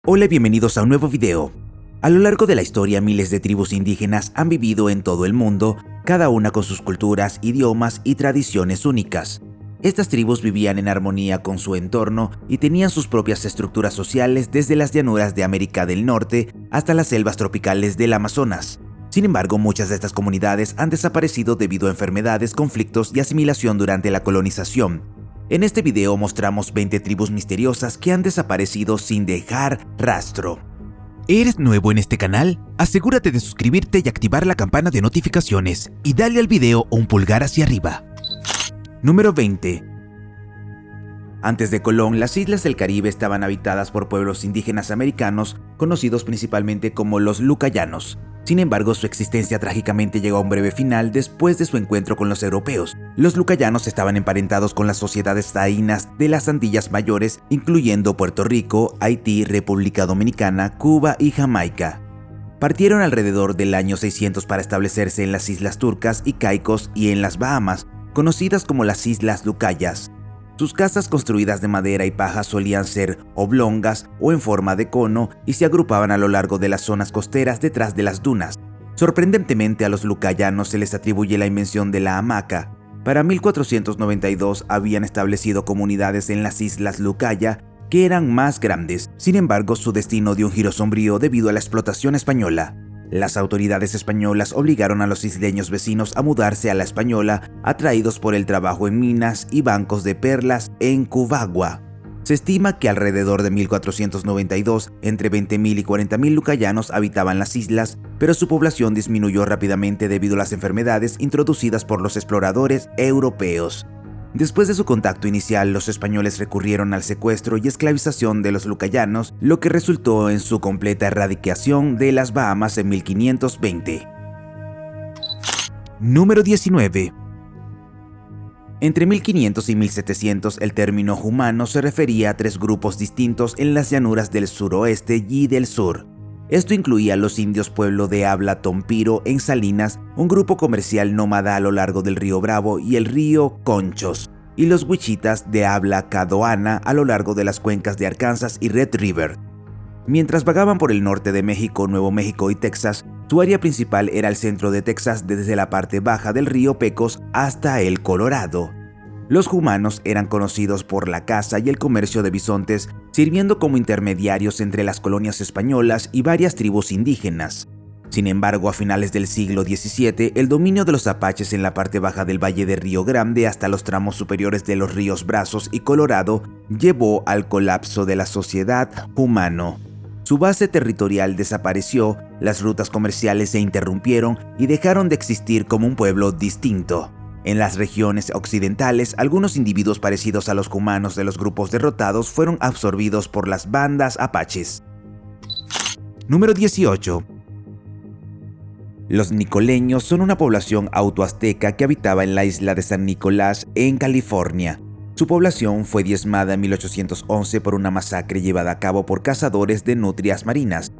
Hola y bienvenidos a un nuevo video. A lo largo de la historia, miles de tribus indígenas han vivido en todo el mundo, cada una con sus culturas, idiomas y tradiciones únicas. Estas tribus vivían en armonía con su entorno y tenían sus propias estructuras sociales desde las llanuras de América del Norte hasta las selvas tropicales del Amazonas. Sin embargo, muchas de estas comunidades han desaparecido debido a enfermedades, conflictos y asimilación durante la colonización. En este video mostramos 20 tribus misteriosas que han desaparecido sin dejar rastro. ¿Eres nuevo en este canal? Asegúrate de suscribirte y activar la campana de notificaciones y dale al video un pulgar hacia arriba. Número 20. Antes de Colón, las islas del Caribe estaban habitadas por pueblos indígenas americanos conocidos principalmente como los Lucayanos. Sin embargo, su existencia trágicamente llegó a un breve final después de su encuentro con los europeos. Los Lucayanos estaban emparentados con las sociedades taínas de las Antillas Mayores, incluyendo Puerto Rico, Haití, República Dominicana, Cuba y Jamaica. Partieron alrededor del año 600 para establecerse en las Islas Turcas y Caicos y en las Bahamas, conocidas como las Islas Lucayas. Sus casas construidas de madera y paja solían ser oblongas o en forma de cono y se agrupaban a lo largo de las zonas costeras detrás de las dunas. Sorprendentemente, a los lucayanos se les atribuye la invención de la hamaca. Para 1492 habían establecido comunidades en las Islas Lucaya que eran más grandes. Sin embargo, su destino dio un giro sombrío debido a la explotación española. Las autoridades españolas obligaron a los isleños vecinos a mudarse a la Española, atraídos por el trabajo en minas y bancos de perlas en Cubagua. Se estima que alrededor de 1492, entre 20.000 y 40.000 lucayanos habitaban las islas, pero su población disminuyó rápidamente debido a las enfermedades introducidas por los exploradores europeos. Después de su contacto inicial, los españoles recurrieron al secuestro y esclavización de los lucayanos, lo que resultó en su completa erradicación de las Bahamas en 1520. Número 19. Entre 1500 y 1700, el término humano se refería a tres grupos distintos en las llanuras del suroeste y del sur. Esto incluía a los indios pueblo de habla tompiro en Salinas, un grupo comercial nómada a lo largo del río Bravo y el río Conchos, y los wichitas de habla cadoana a lo largo de las cuencas de Arkansas y Red River. Mientras vagaban por el norte de México, Nuevo México y Texas, su área principal era el centro de Texas desde la parte baja del río Pecos hasta el Colorado. Los humanos eran conocidos por la caza y el comercio de bisontes, sirviendo como intermediarios entre las colonias españolas y varias tribus indígenas. Sin embargo, a finales del siglo XVII, el dominio de los apaches en la parte baja del valle de Río Grande hasta los tramos superiores de los ríos Brazos y Colorado llevó al colapso de la sociedad humano. Su base territorial desapareció, las rutas comerciales se interrumpieron y dejaron de existir como un pueblo distinto. En las regiones occidentales, algunos individuos parecidos a los humanos de los grupos derrotados fueron absorbidos por las bandas apaches. Número 18. Los nicoleños son una población autoazteca que habitaba en la isla de San Nicolás, en California. Su población fue diezmada en 1811 por una masacre llevada a cabo por cazadores de nutrias marinas.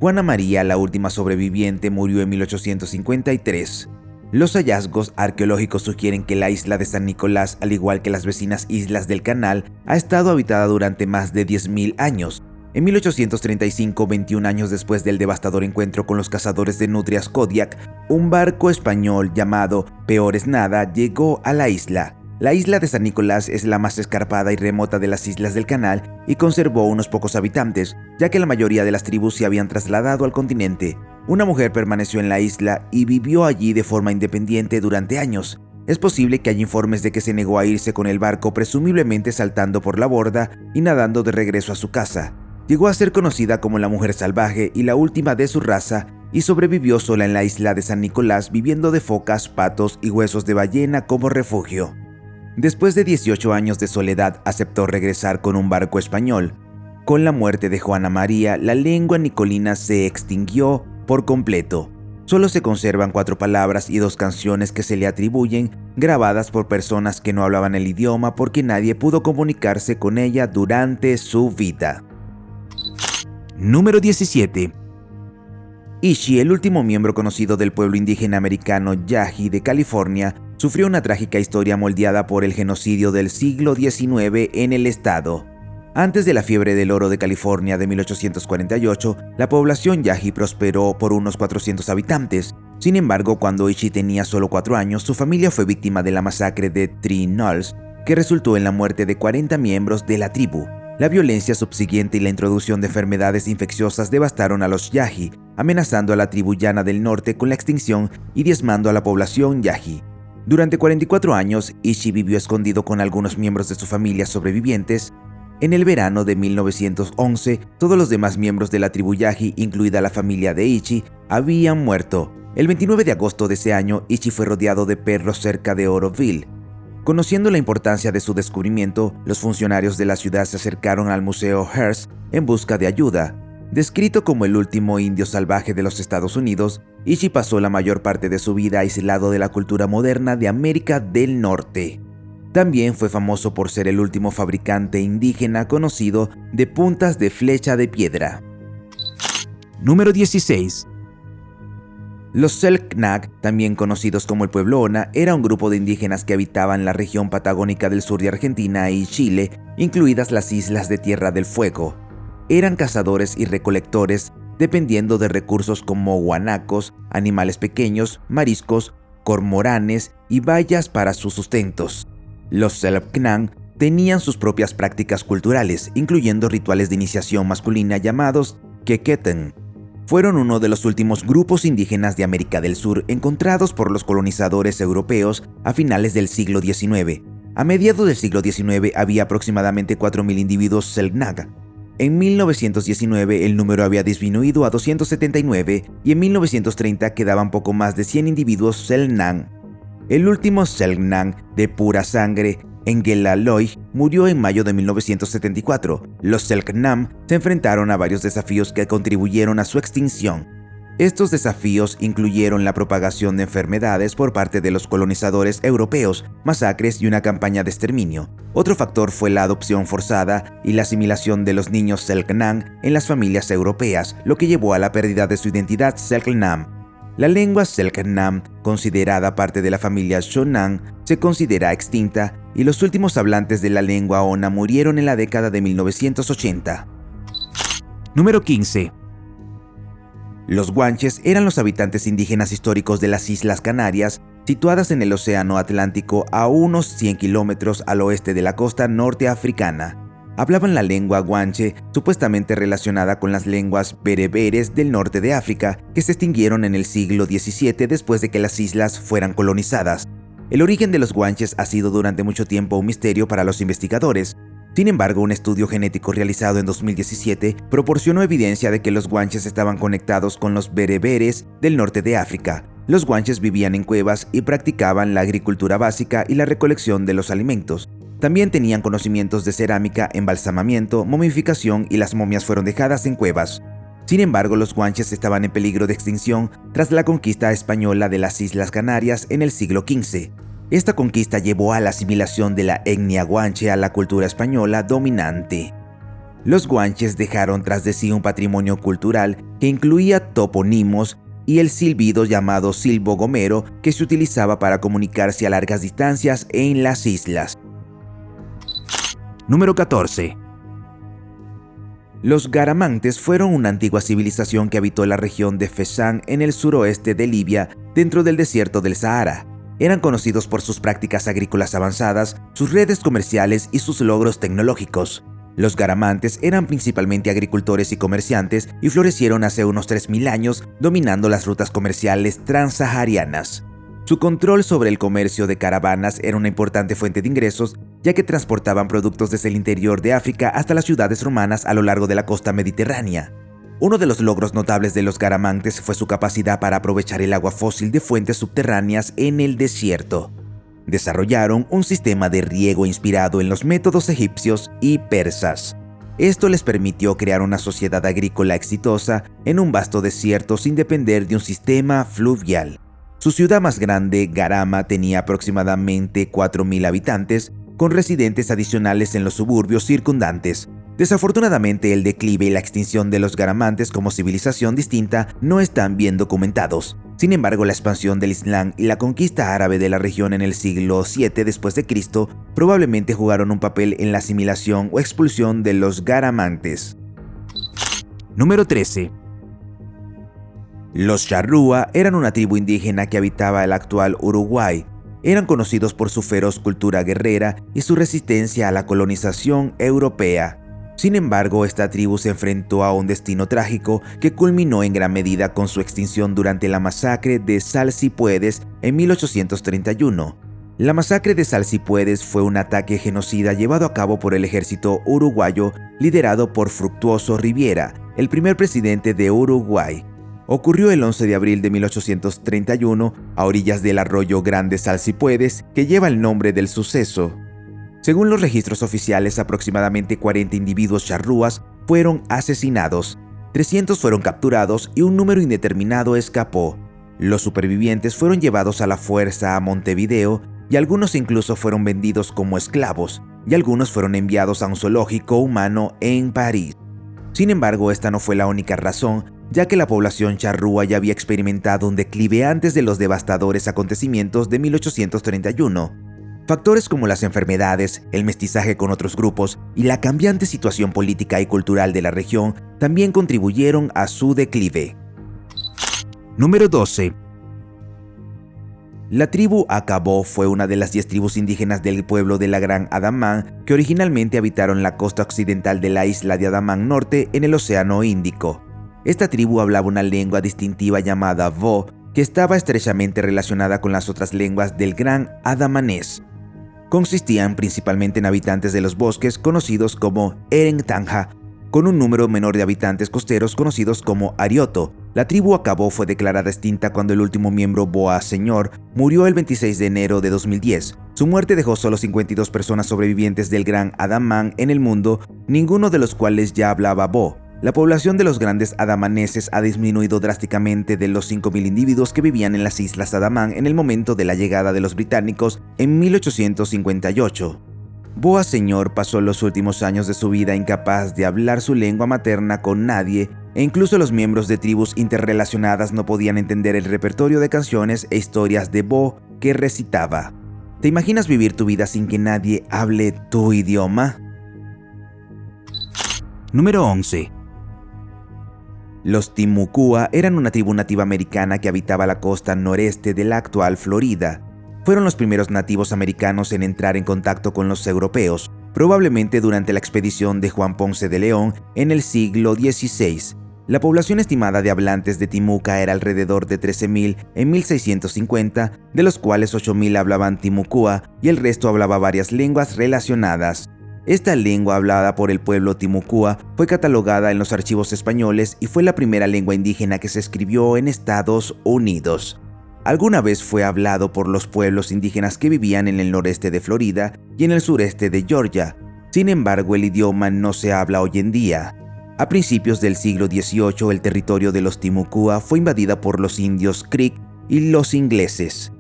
Juana María, la última sobreviviente, murió en 1853. Los hallazgos arqueológicos sugieren que la isla de San Nicolás, al igual que las vecinas islas del Canal, ha estado habitada durante más de 10.000 años. En 1835, 21 años después del devastador encuentro con los cazadores de nutrias Kodiak, un barco español llamado Peor es Nada llegó a la isla. La isla de San Nicolás es la más escarpada y remota de las islas del Canal y conservó unos pocos habitantes, ya que la mayoría de las tribus se habían trasladado al continente. Una mujer permaneció en la isla y vivió allí de forma independiente durante años. Es posible que haya informes de que se negó a irse con el barco, presumiblemente saltando por la borda y nadando de regreso a su casa. Llegó a ser conocida como la mujer salvaje y la última de su raza, y sobrevivió sola en la isla de San Nicolás, viviendo de focas, patos y huesos de ballena como refugio. Después de 18 años de soledad, aceptó regresar con un barco español. Con la muerte de Juana María, la lengua nicolina se extinguió por completo. Solo se conservan 4 palabras y 2 canciones que se le atribuyen, grabadas por personas que no hablaban el idioma porque nadie pudo comunicarse con ella durante su vida. Número 17. Ishi, el último miembro conocido del pueblo indígena americano Yahi de California, sufrió una trágica historia moldeada por el genocidio del siglo XIX en el estado. Antes de la fiebre del oro de California de 1848, la población Yahi prosperó por unos 400 habitantes. Sin embargo, cuando Ichi tenía solo 4 años, su familia fue víctima de la masacre de Three Knolls, que resultó en la muerte de 40 miembros de la tribu. La violencia subsiguiente y la introducción de enfermedades infecciosas devastaron a los Yahi, amenazando a la tribu llana del norte con la extinción y diezmando a la población Yahi. Durante 44 años, Ichi vivió escondido con algunos miembros de su familia sobrevivientes. En el verano de 1911, todos los demás miembros de la tribu Yahi, incluida la familia de Ichi, habían muerto. El 29 de agosto de ese año, Ichi fue rodeado de perros cerca de Oroville. Conociendo la importancia de su descubrimiento, los funcionarios de la ciudad se acercaron al Museo Hearst en busca de ayuda. Descrito como el último indio salvaje de los Estados Unidos, Ichi pasó la mayor parte de su vida aislado de la cultura moderna de América del Norte. También fue famoso por ser el último fabricante indígena conocido de puntas de flecha de piedra. Número 16. Los Selknam, también conocidos como el Pueblo Ona, era un grupo de indígenas que habitaban la región patagónica del sur de Argentina y Chile, incluidas las islas de Tierra del Fuego. Eran cazadores y recolectores, dependiendo de recursos como guanacos, animales pequeños, mariscos, cormoranes y bayas para sus sustentos. Los Selknam tenían sus propias prácticas culturales, incluyendo rituales de iniciación masculina llamados Quequeten. Fueron uno de los últimos grupos indígenas de América del Sur encontrados por los colonizadores europeos a finales del siglo XIX. A mediados del siglo XIX había aproximadamente 4.000 individuos Selknam. En 1919 el número había disminuido a 279 y en 1930 quedaban poco más de 100 individuos Selknam. El último Selknam de pura sangre, Engelaloy, murió en mayo de 1974. Los Selknam se enfrentaron a varios desafíos que contribuyeron a su extinción. Estos desafíos incluyeron la propagación de enfermedades por parte de los colonizadores europeos, masacres y una campaña de exterminio. Otro factor fue la adopción forzada y la asimilación de los niños Selknam en las familias europeas, lo que llevó a la pérdida de su identidad Selknam. La lengua Selknam, considerada parte de la familia Shonan, se considera extinta y los últimos hablantes de la lengua Ona murieron en la década de 1980. Número 15. Los guanches eran los habitantes indígenas históricos de las Islas Canarias, situadas en el Océano Atlántico a unos 100 kilómetros al oeste de la costa norteafricana. Hablaban la lengua guanche, supuestamente relacionada con las lenguas bereberes del norte de África, que se extinguieron en el siglo XVII después de que las islas fueran colonizadas. El origen de los guanches ha sido durante mucho tiempo un misterio para los investigadores. Sin embargo, un estudio genético realizado en 2017 proporcionó evidencia de que los guanches estaban conectados con los bereberes del norte de África. Los guanches vivían en cuevas y practicaban la agricultura básica y la recolección de los alimentos. También tenían conocimientos de cerámica, embalsamamiento, momificación y las momias fueron dejadas en cuevas. Sin embargo, los guanches estaban en peligro de extinción tras la conquista española de las Islas Canarias en el siglo XV. Esta conquista llevó a la asimilación de la etnia guanche a la cultura española dominante. Los guanches dejaron tras de sí un patrimonio cultural que incluía topónimos y el silbido llamado silbo gomero que se utilizaba para comunicarse a largas distancias en las islas. Número 14. Los garamantes fueron una antigua civilización que habitó la región de Fezzan en el suroeste de Libia, dentro del desierto del Sahara. Eran conocidos por sus prácticas agrícolas avanzadas, sus redes comerciales y sus logros tecnológicos. Los garamantes eran principalmente agricultores y comerciantes y florecieron hace unos 3.000 años, dominando las rutas comerciales transsaharianas. Su control sobre el comercio de caravanas era una importante fuente de ingresos, ya que transportaban productos desde el interior de África hasta las ciudades romanas a lo largo de la costa mediterránea. Uno de los logros notables de los garamantes fue su capacidad para aprovechar el agua fósil de fuentes subterráneas en el desierto. Desarrollaron un sistema de riego inspirado en los métodos egipcios y persas. Esto les permitió crear una sociedad agrícola exitosa en un vasto desierto sin depender de un sistema fluvial. Su ciudad más grande, Garama, tenía aproximadamente 4.000 habitantes, con residentes adicionales en los suburbios circundantes. Desafortunadamente, el declive y la extinción de los garamantes como civilización distinta no están bien documentados. Sin embargo, la expansión del Islam y la conquista árabe de la región en el siglo VII después de Cristo probablemente jugaron un papel en la asimilación o expulsión de los garamantes. Número 13. Los charrúa eran una tribu indígena que habitaba el actual Uruguay. Eran conocidos por su feroz cultura guerrera y su resistencia a la colonización europea. Sin embargo, esta tribu se enfrentó a un destino trágico que culminó en gran medida con su extinción durante la masacre de Salsipuedes en 1831. La masacre de Salsipuedes fue un ataque genocida llevado a cabo por el ejército uruguayo liderado por Fructuoso Riviera, el primer presidente de Uruguay. Ocurrió el 11 de abril de 1831 a orillas del arroyo Grande Salsipuedes, que lleva el nombre del suceso. Según los registros oficiales, aproximadamente 40 individuos charrúas fueron asesinados, 300 fueron capturados y un número indeterminado escapó. Los supervivientes fueron llevados a la fuerza a Montevideo y algunos incluso fueron vendidos como esclavos, y algunos fueron enviados a un zoológico humano en París. Sin embargo, esta no fue la única razón, ya que la población charrúa ya había experimentado un declive antes de los devastadores acontecimientos de 1831. Factores como las enfermedades, el mestizaje con otros grupos y la cambiante situación política y cultural de la región también contribuyeron a su declive. Número 12. La tribu Acabó fue una de las 10 tribus indígenas del pueblo de la Gran Adamán que originalmente habitaron la costa occidental de la isla de Adamán Norte en el Océano Índico. Esta tribu hablaba una lengua distintiva llamada Vo, que estaba estrechamente relacionada con las otras lenguas del Gran Adamanés. Consistían principalmente en habitantes de los bosques conocidos como Erentanja, con un número menor de habitantes costeros conocidos como Arioto. La tribu Acabó fue declarada extinta cuando el último miembro Boa Señor murió el 26 de enero de 2010. Su muerte dejó solo 52 personas sobrevivientes del Gran Adamán en el mundo, ninguno de los cuales ya hablaba Bo. La población de los grandes adamaneses ha disminuido drásticamente de los 5.000 individuos que vivían en las Islas Adamán en el momento de la llegada de los británicos en 1858. Boa Señor pasó los últimos años de su vida incapaz de hablar su lengua materna con nadie, e incluso los miembros de tribus interrelacionadas no podían entender el repertorio de canciones e historias de Bo que recitaba. ¿Te imaginas vivir tu vida sin que nadie hable tu idioma? Número 11. Los Timucua eran una tribu nativa americana que habitaba la costa noreste de la actual Florida. Fueron los primeros nativos americanos en entrar en contacto con los europeos, probablemente durante la expedición de Juan Ponce de León en el siglo XVI. La población estimada de hablantes de Timuca era alrededor de 13.000 en 1650, de los cuales 8.000 hablaban Timucua y el resto hablaba varias lenguas relacionadas. Esta lengua hablada por el pueblo Timucua fue catalogada en los archivos españoles y fue la primera lengua indígena que se escribió en Estados Unidos. Alguna vez fue hablado por los pueblos indígenas que vivían en el noreste de Florida y en el sureste de Georgia. Sin embargo, el idioma no se habla hoy en día. A principios del siglo XVIII, el territorio de los Timucua fue invadida por los indios Creek y los ingleses.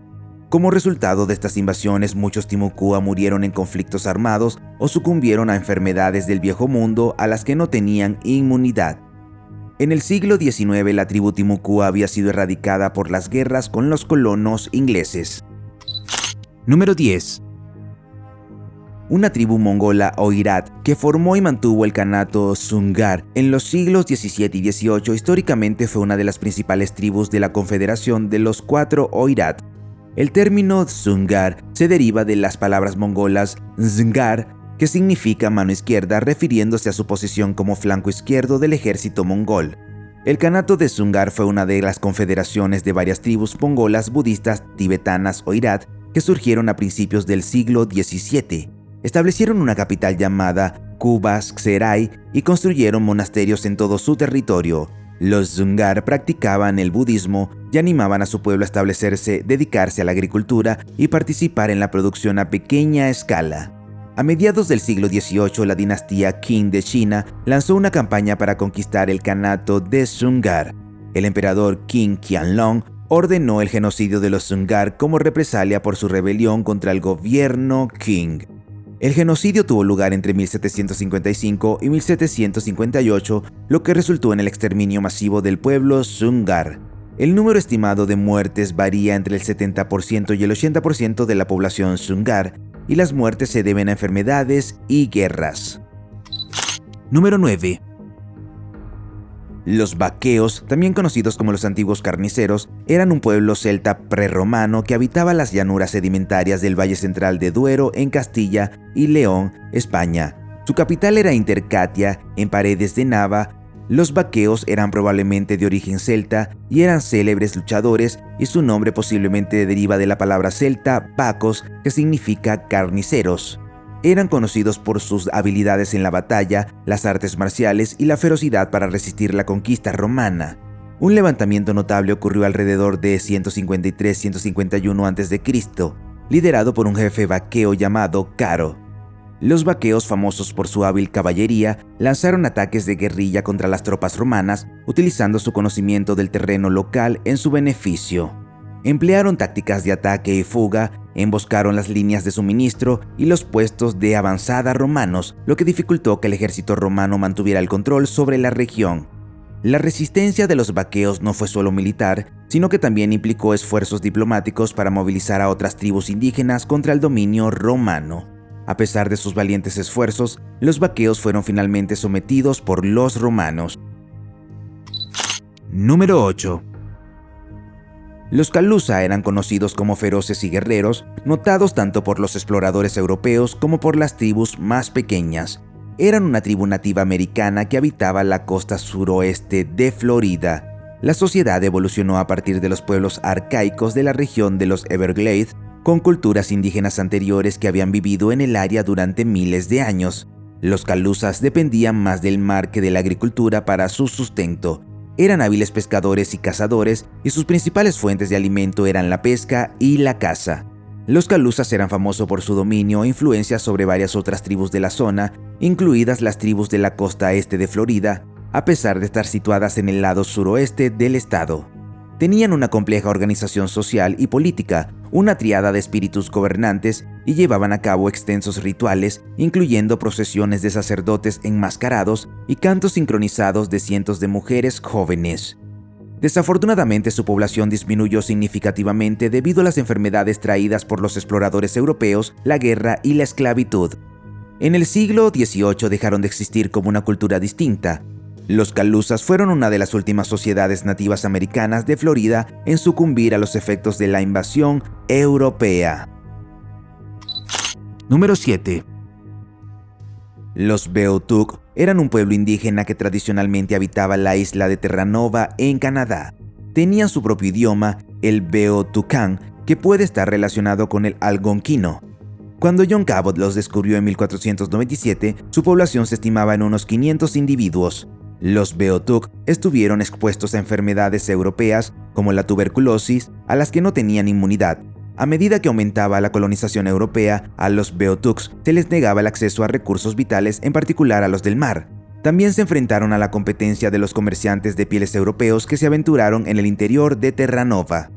Como resultado de estas invasiones, muchos Timucua murieron en conflictos armados o sucumbieron a enfermedades del Viejo Mundo a las que no tenían inmunidad. En el siglo XIX, la tribu Timucua había sido erradicada por las guerras con los colonos ingleses. Número 10. Una tribu mongola Oirat que formó y mantuvo el Kanato Zungar en los siglos XVII y XVIII históricamente fue una de las principales tribus de la Confederación de los Cuatro Oirat. El término Zungar se deriva de las palabras mongolas Zngar, que significa mano izquierda, refiriéndose a su posición como flanco izquierdo del ejército mongol. El Kanato de Zungar fue una de las confederaciones de varias tribus mongolas budistas tibetanas Oirat que surgieron a principios del siglo XVII. Establecieron una capital llamada Kubas-Xerai y construyeron monasterios en todo su territorio. Los Zungar practicaban el budismo y animaban a su pueblo a establecerse, dedicarse a la agricultura y participar en la producción a pequeña escala. A mediados del siglo XVIII, la dinastía Qing de China lanzó una campaña para conquistar el Kanato de Zungar. El emperador Qin Qianlong ordenó el genocidio de los Zungar como represalia por su rebelión contra el gobierno Qing. El genocidio tuvo lugar entre 1755 y 1758, lo que resultó en el exterminio masivo del pueblo Zungar. El número estimado de muertes varía entre el 70% y el 80% de la población Zungar, y las muertes se deben a enfermedades y guerras. Número 9. Los vaqueos, también conocidos como los antiguos carniceros, eran un pueblo celta prerromano que habitaba las llanuras sedimentarias del Valle Central de Duero en Castilla y León, España. Su capital era Intercatia, en Paredes de Nava. Los vaqueos eran probablemente de origen celta y eran célebres luchadores, y su nombre posiblemente deriva de la palabra celta vacos, que significa carniceros. Eran conocidos por sus habilidades en la batalla, las artes marciales y la ferocidad para resistir la conquista romana. Un levantamiento notable ocurrió alrededor de 153-151 a.C., liderado por un jefe vaqueo llamado Caro. Los vaqueos, famosos por su hábil caballería, lanzaron ataques de guerrilla contra las tropas romanas, utilizando su conocimiento del terreno local en su beneficio. Emplearon tácticas de ataque y fuga, emboscaron las líneas de suministro y los puestos de avanzada romanos, lo que dificultó que el ejército romano mantuviera el control sobre la región. La resistencia de los vaqueos no fue solo militar, sino que también implicó esfuerzos diplomáticos para movilizar a otras tribus indígenas contra el dominio romano. A pesar de sus valientes esfuerzos, los vaqueos fueron finalmente sometidos por los romanos. Número 8. Los Calusa eran conocidos como feroces y guerreros, notados tanto por los exploradores europeos como por las tribus más pequeñas. Eran una tribu nativa americana que habitaba la costa suroeste de Florida. La sociedad evolucionó a partir de los pueblos arcaicos de la región de los Everglades, con culturas indígenas anteriores que habían vivido en el área durante miles de años. Los Calusas dependían más del mar que de la agricultura para su sustento. Eran hábiles pescadores y cazadores, y sus principales fuentes de alimento eran la pesca y la caza. Los Calusas eran famosos por su dominio e influencia sobre varias otras tribus de la zona, incluidas las tribus de la costa este de Florida, a pesar de estar situadas en el lado suroeste del estado. Tenían una compleja organización social y política, una tríada de espíritus gobernantes, y llevaban a cabo extensos rituales, incluyendo procesiones de sacerdotes enmascarados y cantos sincronizados de cientos de mujeres jóvenes. Desafortunadamente, su población disminuyó significativamente debido a las enfermedades traídas por los exploradores europeos, la guerra y la esclavitud. En el siglo XVIII dejaron de existir como una cultura distinta. Los Calusas fueron una de las últimas sociedades nativas americanas de Florida en sucumbir a los efectos de la invasión europea. Número 7. Los Beothuk eran un pueblo indígena que tradicionalmente habitaba la isla de Terranova en Canadá. Tenían su propio idioma, el Beothukán, que puede estar relacionado con el algonquino. Cuando John Cabot los descubrió en 1497, su población se estimaba en unos 500 individuos. Los Beothuk estuvieron expuestos a enfermedades europeas como la tuberculosis, a las que no tenían inmunidad. A medida que aumentaba la colonización europea, a los Beothuks se les negaba el acceso a recursos vitales, en particular a los del mar. También se enfrentaron a la competencia de los comerciantes de pieles europeos que se aventuraron en el interior de Terranova.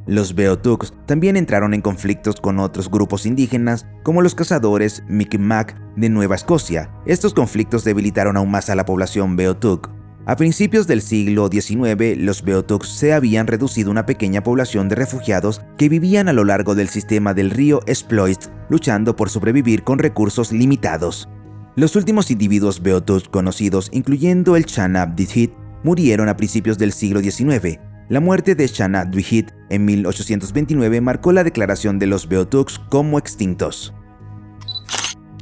Los Beothuks también entraron en conflictos con otros grupos indígenas, como los cazadores Mi'kmaq de Nueva Escocia. Estos conflictos debilitaron aún más a la población Beothuk. A principios del siglo XIX, los Beothuks se habían reducido a una pequeña población de refugiados que vivían a lo largo del sistema del río Sploit, luchando por sobrevivir con recursos limitados. Los últimos individuos Beothuk conocidos, incluyendo el Shanab-Dihit, murieron a principios del siglo XIX. La muerte de Shanab-Dihit en 1829 marcó la declaración de los Beothuks como extintos.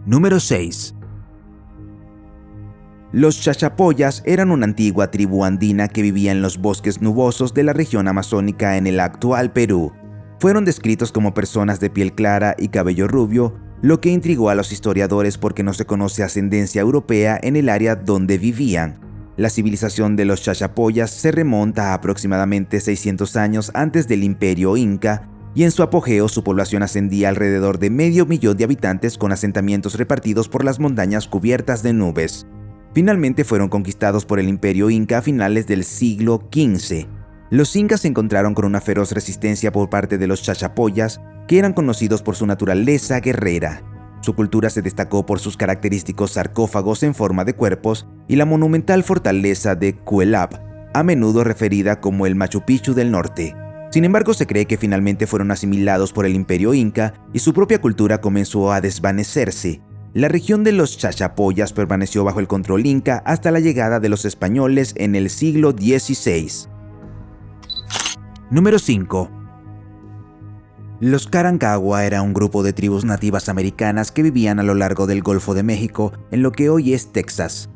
Número 6. Los Chachapoyas eran una antigua tribu andina que vivía en los bosques nubosos de la región amazónica en el actual Perú. Fueron descritos como personas de piel clara y cabello rubio, lo que intrigó a los historiadores porque no se conoce ascendencia europea en el área donde vivían. La civilización de los Chachapoyas se remonta a aproximadamente 600 años antes del Imperio Inca, y en su apogeo su población ascendía alrededor de 500.000 de habitantes con asentamientos repartidos por las montañas cubiertas de nubes. Finalmente fueron conquistados por el Imperio Inca a finales del siglo XV. Los incas se encontraron con una feroz resistencia por parte de los Chachapoyas, que eran conocidos por su naturaleza guerrera. Su cultura se destacó por sus característicos sarcófagos en forma de cuerpos y la monumental fortaleza de Cuelap. a menudo referida como el Machu Picchu del norte. Sin embargo, se cree que finalmente fueron asimilados por el Imperio Inca y su propia cultura comenzó a desvanecerse. La región de los Chachapoyas permaneció bajo el control inca hasta la llegada de los españoles en el siglo XVI. Número 5. Los Carancagua era un grupo de tribus nativas americanas que vivían a lo largo del Golfo de México, en lo que hoy es Texas.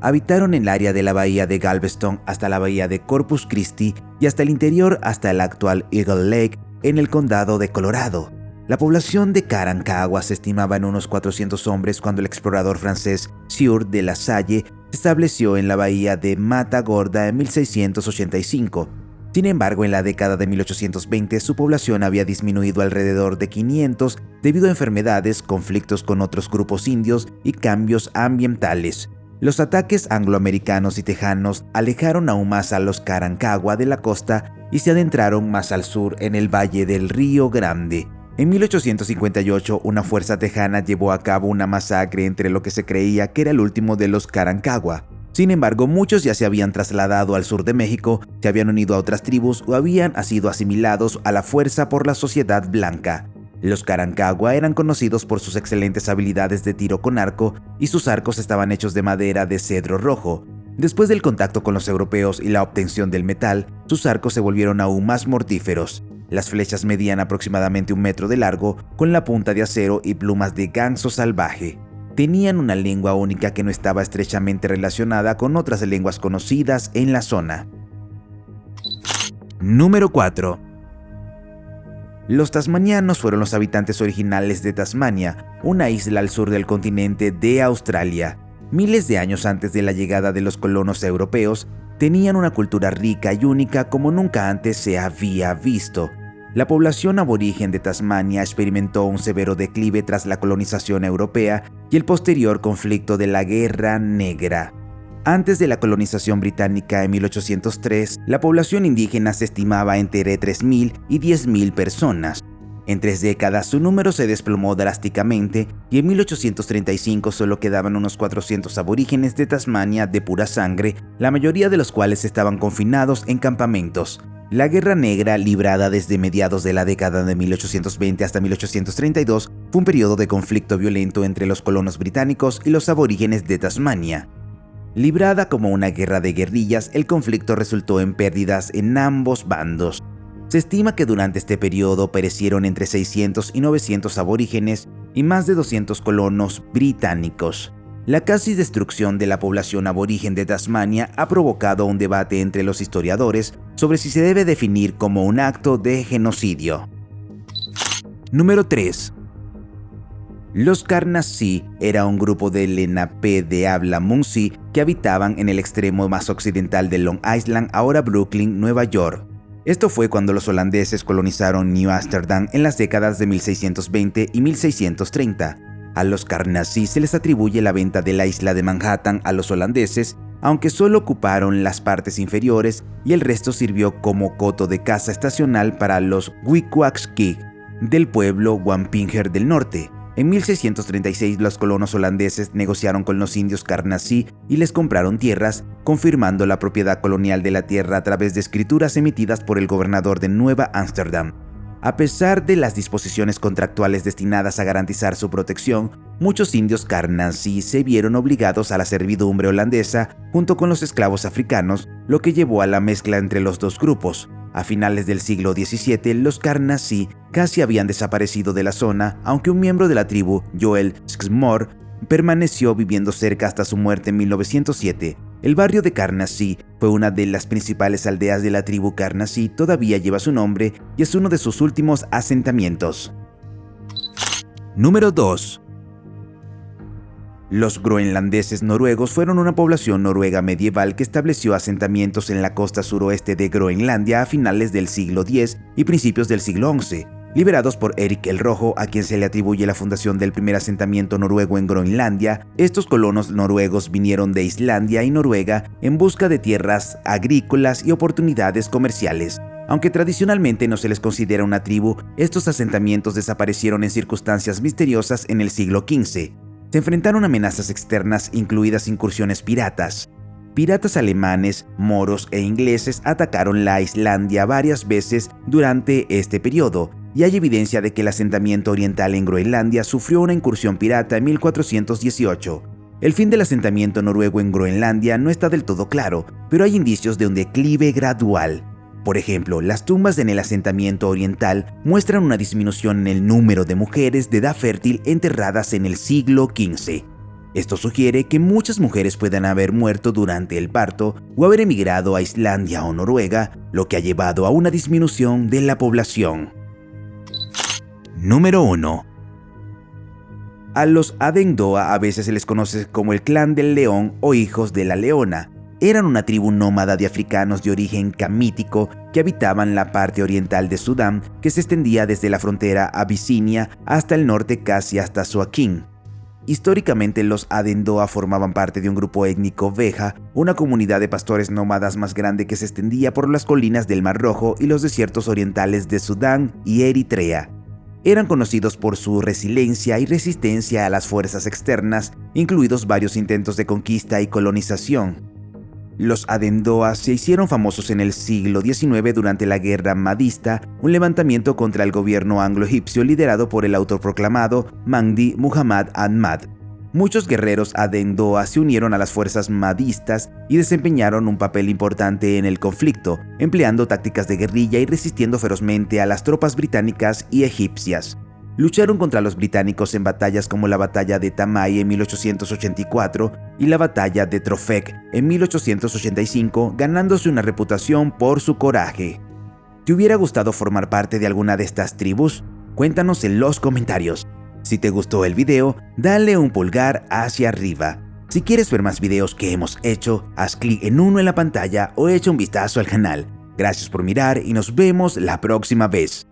Habitaron en el área de la bahía de Galveston hasta la bahía de Corpus Christi y hasta el interior hasta el actual Eagle Lake en el condado de Colorado. La población de Carancagua se estimaba en unos 400 hombres cuando el explorador francés Sieur de la Salle se estableció en la bahía de Matagorda en 1685. Sin embargo, en la década de 1820 su población había disminuido alrededor de 500 debido a enfermedades, conflictos con otros grupos indios y cambios ambientales. Los ataques angloamericanos y tejanos alejaron aún más a los Carancagua de la costa y se adentraron más al sur en el valle del Río Grande. En 1858, una fuerza tejana llevó a cabo una masacre entre lo que se creía que era el último de los Carancagua. Sin embargo, muchos ya se habían trasladado al sur de México, se habían unido a otras tribus o habían sido asimilados a la fuerza por la sociedad blanca. Los Carancagua eran conocidos por sus excelentes habilidades de tiro con arco y sus arcos estaban hechos de madera de cedro rojo. Después del contacto con los europeos y la obtención del metal, sus arcos se volvieron aún más mortíferos. Las flechas medían aproximadamente 1 metro de largo, con la punta de acero y plumas de ganso salvaje. Tenían una lengua única que no estaba estrechamente relacionada con otras lenguas conocidas en la zona. Número 4. Los tasmanianos fueron los habitantes originales de Tasmania, una isla al sur del continente de Australia. Miles de años antes de la llegada de los colonos europeos, tenían una cultura rica y única como nunca antes se había visto. La población aborigen de Tasmania experimentó un severo declive tras la colonización europea y el posterior conflicto de la Guerra Negra. Antes de la colonización británica en 1803, la población indígena se estimaba entre 3.000 y 10.000 personas. En 3 décadas su número se desplomó drásticamente y en 1835 solo quedaban unos 400 aborígenes de Tasmania de pura sangre, la mayoría de los cuales estaban confinados en campamentos. La Guerra Negra, librada desde mediados de la década de 1820 hasta 1832, fue un periodo de conflicto violento entre los colonos británicos y los aborígenes de Tasmania. Librada como una guerra de guerrillas, el conflicto resultó en pérdidas en ambos bandos. Se estima que durante este periodo perecieron entre 600 y 900 aborígenes y más de 200 colonos británicos. La casi destrucción de la población aborigen de Tasmania ha provocado un debate entre los historiadores sobre si se debe definir como un acto de genocidio. Número 3. Los Carnacy era un grupo de Lenape de habla Munsee que habitaban en el extremo más occidental de Long Island, ahora Brooklyn, Nueva York. Esto fue cuando los holandeses colonizaron New Amsterdam en las décadas de 1620 y 1630. A los Carnacy se les atribuye la venta de la isla de Manhattan a los holandeses, aunque solo ocuparon las partes inferiores y el resto sirvió como coto de caza estacional para los Wickwackies del pueblo Wampinger del norte. En 1636 los colonos holandeses negociaron con los indios Carnacy y les compraron tierras, confirmando la propiedad colonial de la tierra a través de escrituras emitidas por el gobernador de Nueva Ámsterdam. A pesar de las disposiciones contractuales destinadas a garantizar su protección, muchos indios Carnacy se vieron obligados a la servidumbre holandesa junto con los esclavos africanos, lo que llevó a la mezcla entre los dos grupos. A finales del siglo XVII, los Carnacy casi habían desaparecido de la zona, aunque un miembro de la tribu, Joel Skidmore, permaneció viviendo cerca hasta su muerte en 1907. El barrio de Carnacy fue una de las principales aldeas de la tribu Carnacy, todavía lleva su nombre y es uno de sus últimos asentamientos. Número 2. Los groenlandeses noruegos fueron una población noruega medieval que estableció asentamientos en la costa suroeste de Groenlandia a finales del siglo X y principios del siglo XI. Liderados por Erik el Rojo, a quien se le atribuye la fundación del primer asentamiento noruego en Groenlandia, estos colonos noruegos vinieron de Islandia y Noruega en busca de tierras agrícolas y oportunidades comerciales. Aunque tradicionalmente no se les considera una tribu, estos asentamientos desaparecieron en circunstancias misteriosas en el siglo XV. Se enfrentaron a amenazas externas, incluidas incursiones piratas. Piratas alemanes, moros e ingleses atacaron la Islandia varias veces durante este periodo, y hay evidencia de que el asentamiento oriental en Groenlandia sufrió una incursión pirata en 1418. El fin del asentamiento noruego en Groenlandia no está del todo claro, pero hay indicios de un declive gradual. Por ejemplo, las tumbas en el asentamiento oriental muestran una disminución en el número de mujeres de edad fértil enterradas en el siglo XV. Esto sugiere que muchas mujeres puedan haber muerto durante el parto o haber emigrado a Islandia o Noruega, lo que ha llevado a una disminución de la población. Número 1. A los Adendoa a veces se les conoce como el clan del león o hijos de la leona. Eran una tribu nómada de africanos de origen camítico que habitaban la parte oriental de Sudán, que se extendía desde la frontera abisinia hasta el norte casi hasta Suaquín. Históricamente, los Adendoa formaban parte de un grupo étnico Veja, una comunidad de pastores nómadas más grande que se extendía por las colinas del Mar Rojo y los desiertos orientales de Sudán y Eritrea. Eran conocidos por su resiliencia y resistencia a las fuerzas externas, incluidos varios intentos de conquista y colonización. Los Adendoa se hicieron famosos en el siglo XIX durante la Guerra Mahdista, un levantamiento contra el gobierno anglo-egipcio liderado por el autoproclamado Mahdi Muhammad Ahmad. Muchos guerreros Adendoa se unieron a las fuerzas mahdistas y desempeñaron un papel importante en el conflicto, empleando tácticas de guerrilla y resistiendo ferozmente a las tropas británicas y egipcias. Lucharon contra los británicos en batallas como la batalla de Tamai en 1884 y la batalla de Trofec en 1885, ganándose una reputación por su coraje. ¿Te hubiera gustado formar parte de alguna de estas tribus? Cuéntanos en los comentarios. Si te gustó el video, dale un pulgar hacia arriba. Si quieres ver más videos que hemos hecho, haz clic en uno en la pantalla o echa un vistazo al canal. Gracias por mirar y nos vemos la próxima vez.